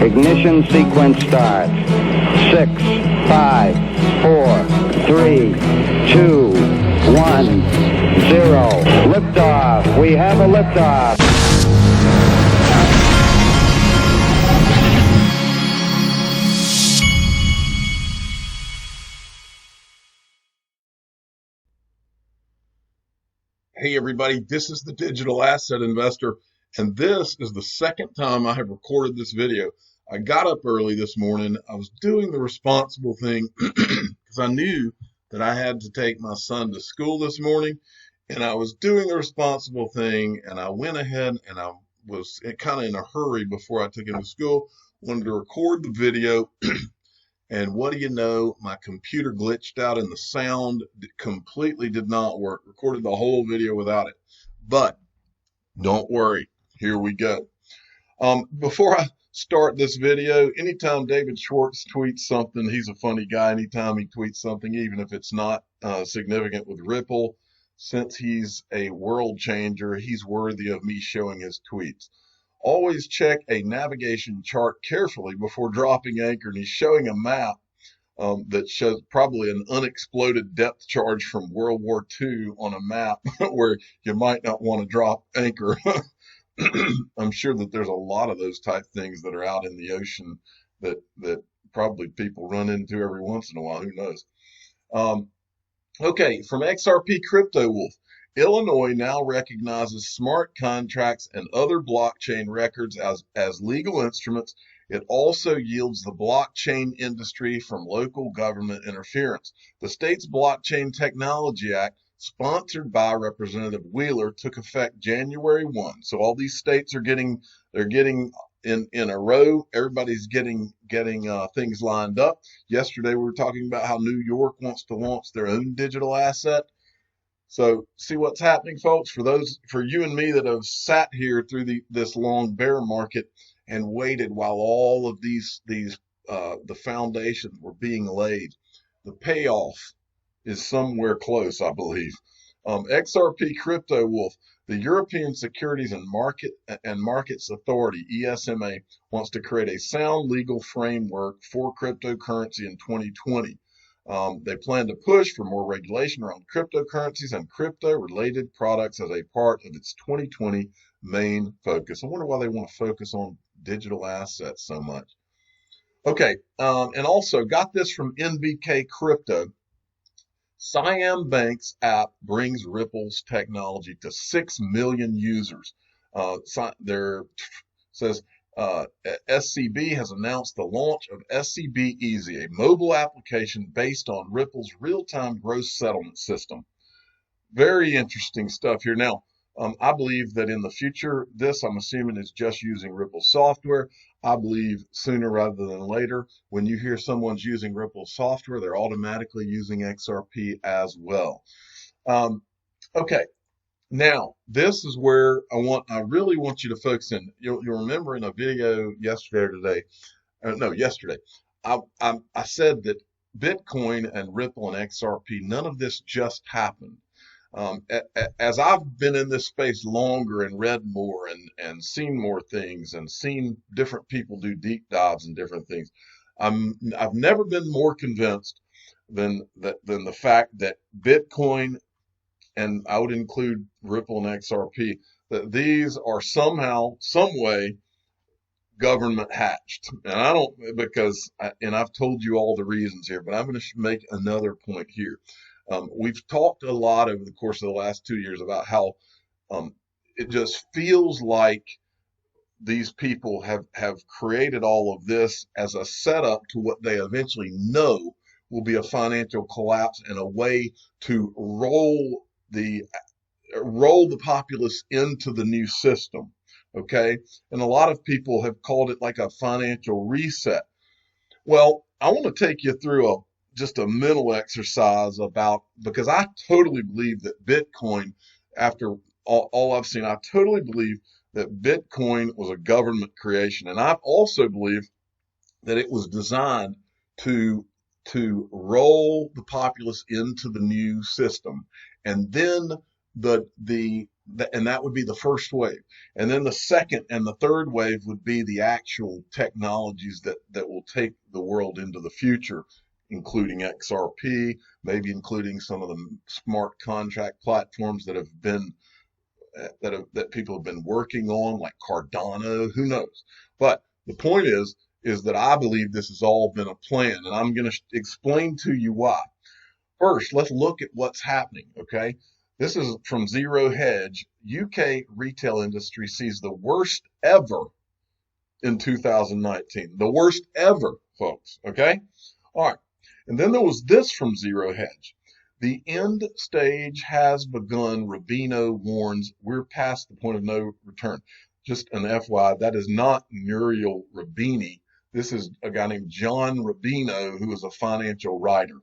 Ignition sequence starts. 6, 5, 4, 3, 2, 1, 0. Liftoff. We have a liftoff. Hey everybody, this is the Digital Asset Investor, and this is the second time I have recorded this video. I got up early this morning. I was doing the responsible thing because I knew that I had to take my son to school this morning, and I was doing the responsible thing, and I went ahead and I was kind of in a hurry before I took him to school, wanted to record the video. And what do you know? My computer glitched out and the sound completely did not work. Recorded the whole video without it. But don't worry. Here we go. Before I start this video, anytime David Schwartz tweets something, he's a funny guy. Anytime he tweets something, even if it's not significant with Ripple, since he's a world changer, he's worthy of me showing his tweets. Always check a navigation chart carefully before dropping anchor. And he's showing a map that shows probably an unexploded depth charge from World War II on a map where you might not want to drop anchor. I'm sure that there's a lot of those type things that are out in the ocean that probably people run into every once in a while. Who knows? Okay, from XRP Crypto Wolf. Illinois now recognizes smart contracts and other blockchain records as legal instruments. It also yields the blockchain industry from local government interference. The state's Blockchain Technology Act, sponsored by Representative Wheeler, took effect January 1. So all these states are getting in a row. Everybody's getting things lined up. Yesterday we were talking about how New York wants to launch their own digital asset. So see what's happening, folks. For you and me that have sat here through this long bear market and waited while all of the foundations were being laid, the payoff is somewhere close, I believe. XRP Crypto Wolf, the European Securities and Markets Authority (ESMA) wants to create a sound legal framework for cryptocurrency in 2020. They plan to push for more regulation around cryptocurrencies and crypto-related products as a part of its 2020 main focus. I wonder why they want to focus on digital assets so much. Okay, and also got this from NBK Crypto. Siam Bank's app brings Ripple's technology to 6 million users. Says SCB has announced the launch of SCB Easy, a mobile application based on Ripple's real-time gross settlement system. Very interesting stuff here. Now, I believe that in the future, I'm assuming is just using Ripple software. I believe sooner rather than later, when you hear someone's using Ripple software, they're automatically using XRP as well. Okay. Now, this is where I really want you to focus in. You'll remember in a video yesterday, I said that Bitcoin and Ripple and XRP, none of this just happened. As I've been in this space longer and read more and seen more things and seen different people do deep dives and different things, I've never been more convinced than the fact that Bitcoin, and I would include Ripple and XRP, that these are somehow, some way, government hatched. And I've told you all the reasons here, but I'm going to make another point here. We've talked a lot over the course of the last 2 years about how it just feels like these people have created all of this as a setup to what they eventually know will be a financial collapse and a way to roll the populace into the new system. Okay. And a lot of people have called it like a financial reset. Well, I want to take you through just a mental exercise because I totally believe that Bitcoin, after all I've seen, I totally believe that Bitcoin was a government creation. And I also believe that it was designed to roll the populace into the new system. And then the And that would be the first wave. And then the second and the third wave would be the actual technologies that will take the world into the future, including XRP, maybe including some of the smart contract platforms that have been that people have been working on, like Cardano. Who knows? But the point is that I believe this has all been a plan, and I'm going to explain to you why. First, let's look at what's happening, okay? This is from Zero Hedge. UK retail industry sees the worst ever in 2019. The worst ever, folks, okay? All right. And then there was this from Zero Hedge. The end stage has begun. Rubino warns we're past the point of no return. Just an FYI, that is not Muriel Rubini. This is a guy named John Rubino, who is a financial writer.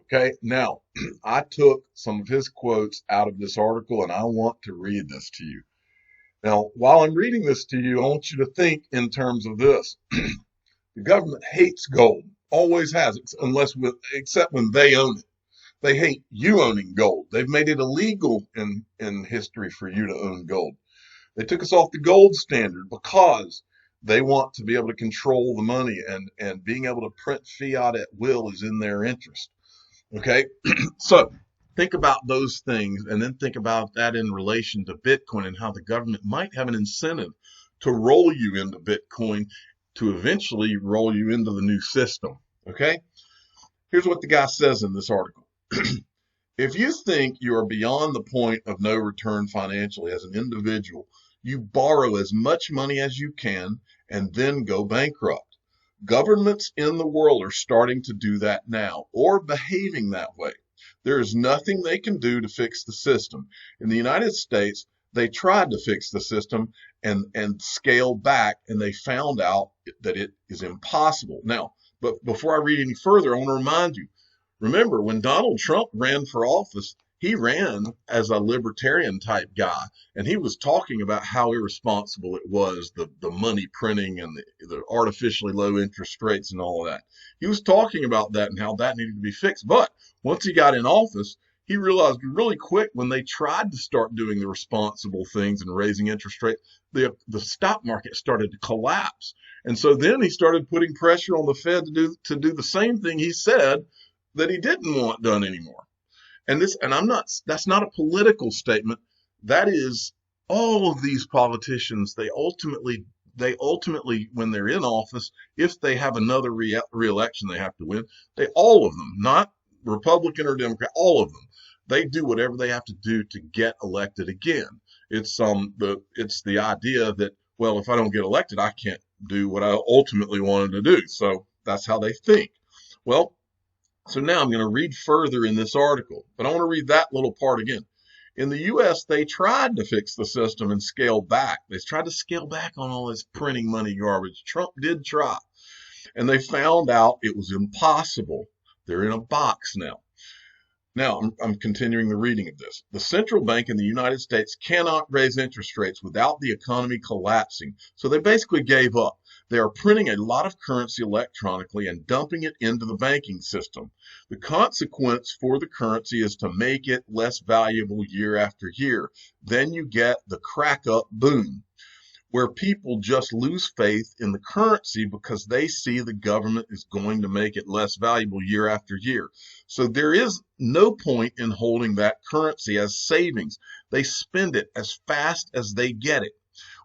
Okay, now I took some of his quotes out of this article and I want to read this to you. Now, while I'm reading this to you, I want you to think in terms of this. The government hates gold, always has, except when they own it. They hate you owning gold. They've made it illegal in history for you to own gold. They took us off the gold standard because they want to be able to control the money, and being able to print fiat at will is in their interest. Okay, so think about those things and then think about that in relation to Bitcoin and how the government might have an incentive to roll you into Bitcoin to eventually roll you into the new system. Okay, here's what the guy says in this article. If you think you are beyond the point of no return financially as an individual, you borrow as much money as you can and then go bankrupt. Governments in the world are starting to do that now, or behaving that way. There is nothing they can do to fix the system. In the United States, they tried to fix the system and scale back, and they found out that it is impossible. Now, but before I read any further, I want to remind you, remember, when Donald Trump ran for office, he ran as a libertarian type guy, and he was talking about how irresponsible it was, the money printing and the artificially low interest rates and all of that. He was talking about that and how that needed to be fixed. But once he got in office, he realized really quick when they tried to start doing the responsible things and raising interest rates, the stock market started to collapse. And so then he started putting pressure on the Fed to do the same thing he said that he didn't want done anymore. And that's not a political statement. That is, all of these politicians, they ultimately, when they're in office, if they have another re-election they have to win, all of them, not Republican or Democrat, all of them, they do whatever they have to do to get elected again. It's the idea that, well, if I don't get elected, I can't do what I ultimately wanted to do. So that's how they think. Well, so now I'm going to read further in this article, but I want to read that little part again. In the U.S., they tried to fix the system and scale back. They tried to scale back on all this printing money garbage. Trump did try, and they found out it was impossible. They're in a box now. Now, I'm continuing the reading of this. The central bank in the United States cannot raise interest rates without the economy collapsing, so they basically gave up. They are printing a lot of currency electronically and dumping it into the banking system. The consequence for the currency is to make it less valuable year after year. Then you get the crack up boom, where people just lose faith in the currency because they see the government is going to make it less valuable year after year. So there is no point in holding that currency as savings. They spend it as fast as they get it.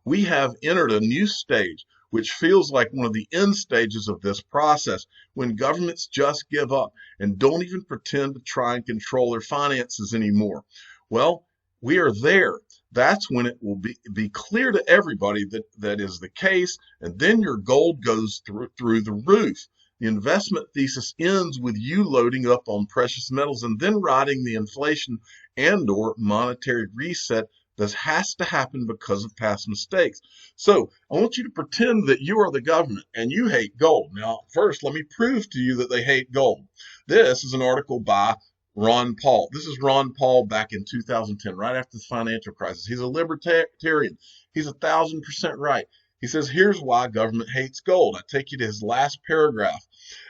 We have entered a new stage, which feels like one of the end stages of this process, when governments just give up and don't even pretend to try and control their finances anymore. Well, we are there. That's when it will be clear to everybody that is the case, and then your gold goes through the roof. The investment thesis ends with you loading up on precious metals and then riding the inflation and/or monetary reset that has to happen because of past mistakes. So I want you to pretend that you are the government and you hate gold. Now, first, let me prove to you that they hate gold. This is an article by Ron Paul. This is Ron Paul back in 2010, right after the financial crisis. He's a libertarian. He's 1,000% right. He says, here's why government hates gold. I take you to his last paragraph.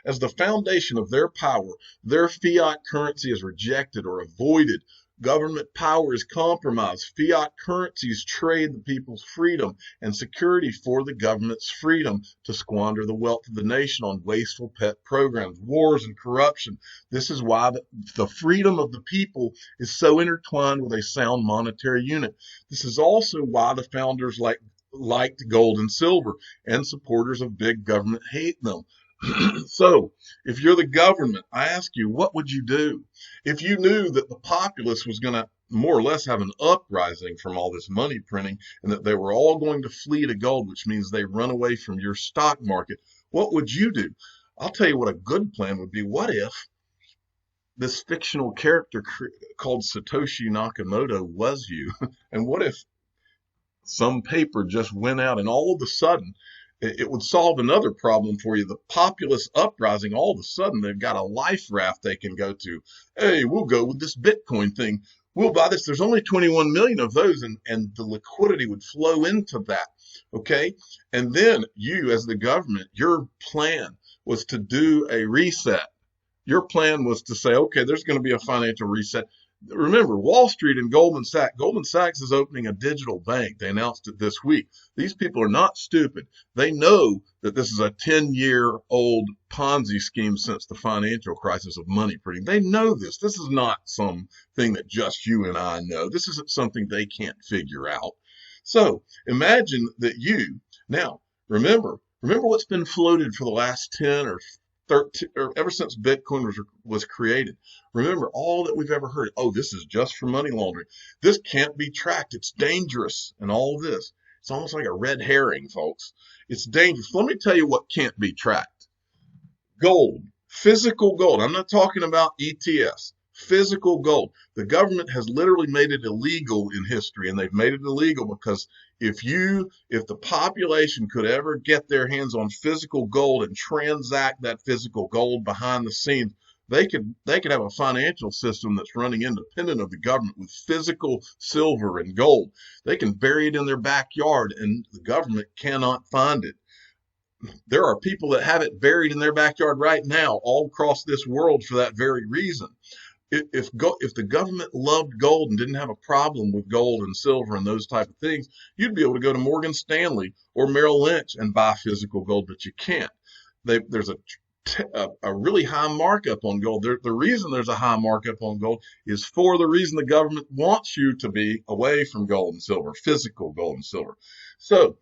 As the foundation of their power, their fiat currency is rejected or avoided. Government power is compromised. Fiat currencies trade the people's freedom and security for the government's freedom to squander the wealth of the nation on wasteful pet programs, wars, and corruption. This is why the freedom of the people is so intertwined with a sound monetary unit. This is also why the founders liked gold and silver, and supporters of big government hate them. So, if you're the government, I ask you, what would you do? If you knew that the populace was going to more or less have an uprising from all this money printing and that they were all going to flee to gold, which means they run away from your stock market, what would you do? I'll tell you what a good plan would be. What if this fictional character called Satoshi Nakamoto was you? And what if some paper just went out and all of a sudden it would solve another problem for you. The populace uprising, all of a sudden they've got a life raft they can go to. Hey, we'll go with this Bitcoin thing. We'll buy this. There's only 21 million of those, and the liquidity would flow into that. Okay. And then you, as the government, your plan was to do a reset. Your plan was to say, okay, there's going to be a financial reset. Remember, Wall Street and Goldman Sachs is opening a digital bank. They announced it this week. These people are not stupid. They know that this is a 10-year-old Ponzi scheme since the financial crisis of money printing. They know this. This is not something that just you and I know. This isn't something they can't figure out. So imagine that now remember what's been floated for the last 10 or 13, or ever since Bitcoin was created. Remember all that we've ever heard. Oh, this is just for money laundering. This can't be tracked. It's dangerous. And all of this. It's almost like a red herring, folks. It's dangerous. Let me tell you what can't be tracked. Gold. Physical gold. I'm not talking about ETFs. Physical gold. The government has literally made it illegal in history, and they've made it illegal because if the population could ever get their hands on physical gold and transact that physical gold behind the scenes, they could have a financial system that's running independent of the government with physical silver and gold. They can bury it in their backyard, and the government cannot find it. There are people that have it buried in their backyard right now all across this world for that very reason. If the government loved gold and didn't have a problem with gold and silver and those type of things, you'd be able to go to Morgan Stanley or Merrill Lynch and buy physical gold, but you can't. There's a really high markup on gold. The reason there's a high markup on gold is for the reason the government wants you to be away from gold and silver, physical gold and silver. So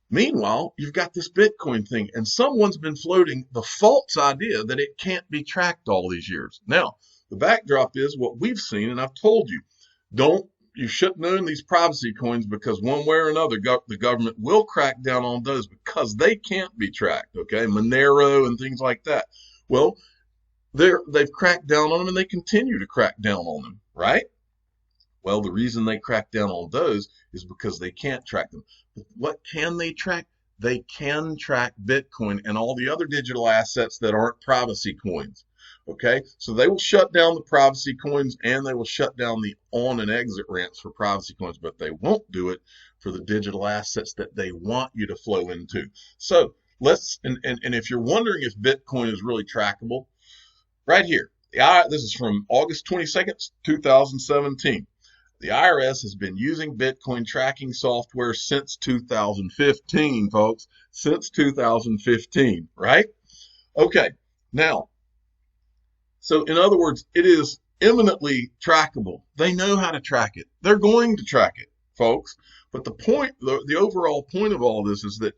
meanwhile, you've got this Bitcoin thing, and someone's been floating the false idea that it can't be tracked all these years. Now, the backdrop is what we've seen, and I've told you, you shouldn't own these privacy coins because one way or another, the government will crack down on those because they can't be tracked, okay? Monero and things like that. Well, they've cracked down on them, and they continue to crack down on them, right? Well, the reason they crack down on those is because they can't track them. But what can they track? They can track Bitcoin and all the other digital assets that aren't privacy coins. Okay, so they will shut down the privacy coins and they will shut down the on and exit ramps for privacy coins, but they won't do it for the digital assets that they want you to flow into. So and if you're wondering if Bitcoin is really trackable, right here, this is from August 22nd, 2017. The IRS has been using Bitcoin tracking software since 2015, folks, since 2015, right? Okay, now, so in other words, it is eminently trackable. They know how to track it. They're going to track it, folks. But the overall point of all this is that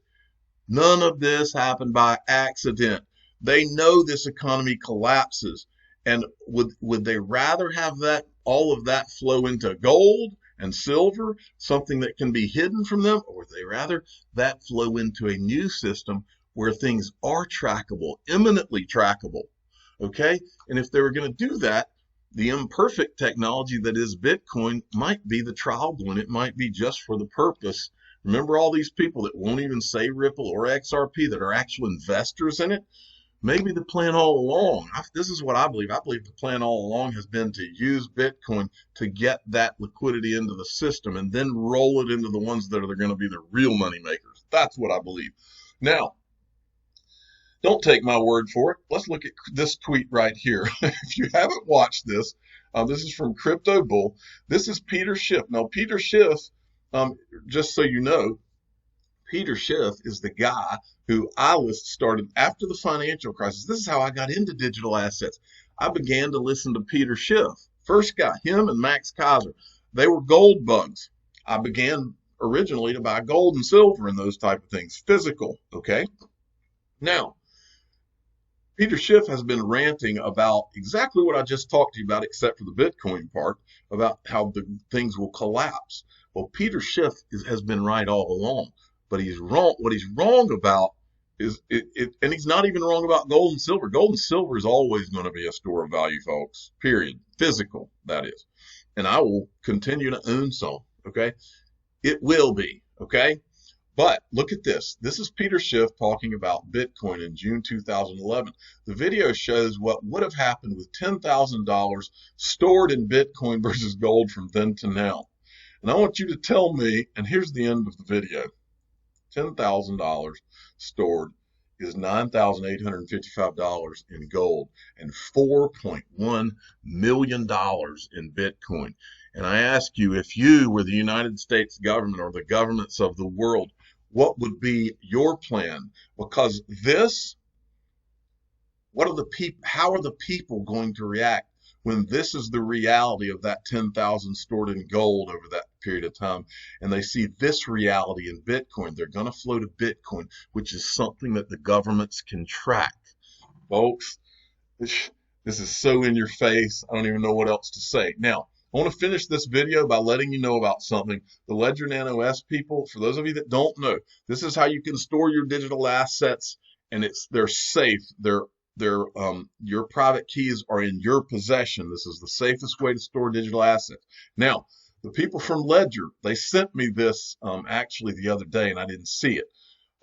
none of this happened by accident. They know this economy collapses. And would they rather have all of that flow into gold and silver, something that can be hidden from them, or would they rather that flow into a new system where things are trackable, eminently trackable? Okay, and if they were going to do that, the imperfect technology that is Bitcoin might be the trial balloon. It might be just for the purpose. Remember all these people that won't even say Ripple or XRP that are actual investors in it? Maybe the plan all along, this is what I believe. I believe the plan all along has been to use Bitcoin to get that liquidity into the system and then roll it into the ones that are going to be the real money makers. That's what I believe. Now Don't take my word for it. Let's look at this tweet right here. If you haven't watched this, this is from Crypto Bull. This is Peter Schiff. Now, Peter Schiff, just so you know, Peter Schiff is the guy who I started after the financial crisis. This is how I got into digital assets. I began to listen to Peter Schiff. First guy, him and Max Kaiser. They were gold bugs. I began originally to buy gold and silver and those type of things, physical, okay? Now, Peter Schiff has been ranting about exactly what I just talked to you about, except for the Bitcoin part, about how the things will collapse. Well, Peter Schiff has been right all along. But he's wrong. What he's wrong about is and he's not even wrong about gold and silver. Gold and silver is always going to be a store of value, folks. Period. Physical, that is. And I will continue to own some. Okay, it will be. Okay, but look at this. This is Peter Schiff talking about Bitcoin in June 2011. The video shows what would have happened with $10,000 stored in Bitcoin versus gold from then to now. And I want you to tell me. And here's the end of the video. $10,000 stored is $9,855 in gold and $4.1 million in Bitcoin. And I ask you, if you were the United States government or the governments of the world, what would be your plan? Because how are the people going to react when this is the reality of that 10,000 stored in gold over that period of time, and they see this reality in Bitcoin? They're going to flow to Bitcoin, which is something that the governments can track. Folks, this is so in your face, I don't even know what else to say. Now, I want to finish this video by letting you know about something. The Ledger Nano S people, for those of you that don't know, this is how you can store your digital assets, and they're safe. Your private keys are in your possession. This is the safest way to store digital assets. Now, the people from Ledger, they sent me this actually the other day, and I didn't see it.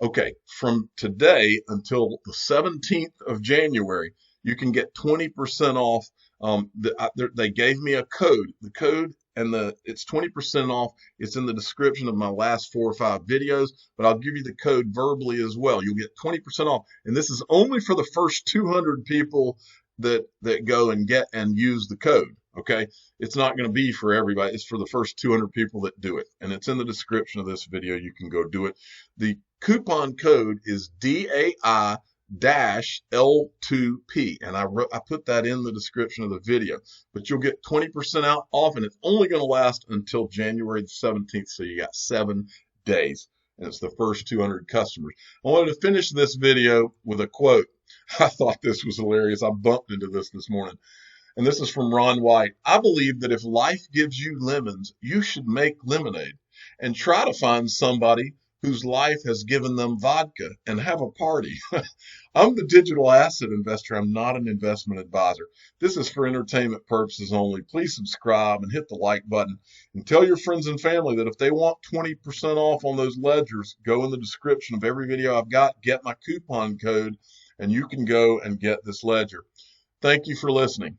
Okay, from today until the 17th of January, you can get 20% off. They gave me a code. The code it's 20% off. It's in the description of my last 4 or 5 videos, but I'll give you the code verbally as well. You'll get 20% off, and this is only for the first 200 people that go and get and use the code. Okay, it's not going to be for everybody. It's for the first 200 people that do it, and it's in the description of this video. You can go do it. The coupon code is DAI-L2P, and I put that in the description of the video. But you'll get 20% off, and it's only going to last until January the 17th, so you got 7 days, and it's the first 200 customers. I wanted to finish this video with a quote. I thought this was hilarious. I bumped into this morning. And this is from Ron White. I believe that if life gives you lemons, you should make lemonade and try to find somebody whose life has given them vodka and have a party. I'm the digital asset investor. I'm not an investment advisor. This is for entertainment purposes only. Please subscribe and hit the like button, and tell your friends and family that if they want 20% off on those ledgers, go in the description of every video I've got, get my coupon code, and you can go and get this ledger. Thank you for listening.